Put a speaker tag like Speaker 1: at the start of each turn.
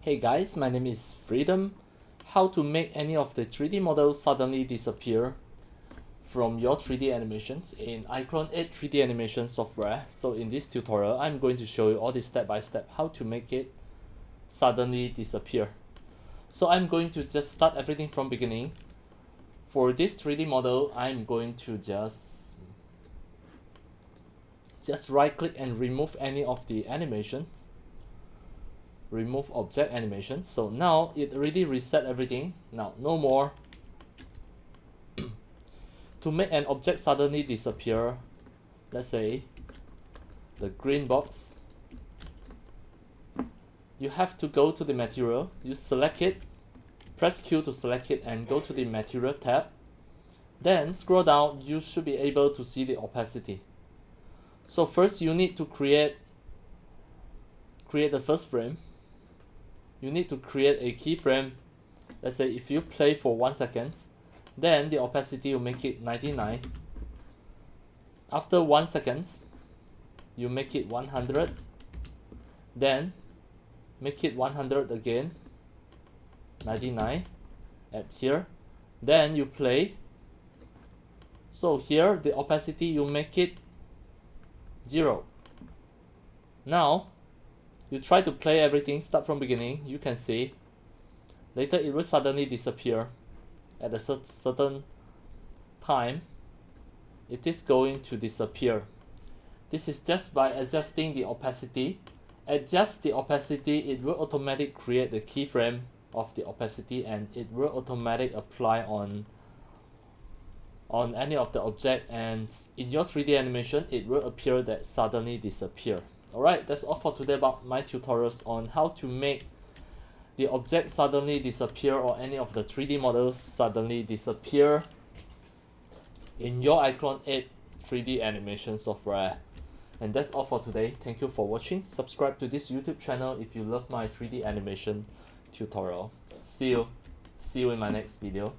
Speaker 1: Hey guys, my name is Freedom. How to make any of the 3D models suddenly disappear from your 3D animations in iClone 8 3D animation software. So in this tutorial, I'm going to show you all this step by step how to make it suddenly disappear. So I'm going to just start everything from beginning. For this 3D model, I'm going to just right click and remove any of the animations. Remove object animation. So now it already reset everything. Now no more. To make an object suddenly disappear, let's say the green box, you have to go to the material, you select it, press Q to select it and go to the material tab. Then scroll down, you should be able to see the opacity. So first you need to create the first frame. You need to create a keyframe. Let's say if you play for 1 second, then the opacity will make it 99. After 1 second, you make it 100. Then make it 100 again, 99 at here. Then you play. So here the opacity you make it 0. Now you try to play everything, start from beginning. You can see later it will suddenly disappear at a certain time. It is going to disappear. This is just by adjusting the opacity. Adjust the opacity, it will automatically create the keyframe of the opacity and it will automatically apply on any of the object, and in your 3D animation it will appear that suddenly disappear. Alright, that's all for today about my tutorials on how to make the object suddenly disappear or any of the 3D models suddenly disappear in your iClone 8 3D animation software. And that's all for today. Thank you for watching. Subscribe to this YouTube channel if you love my 3D animation tutorial. See you in my next video.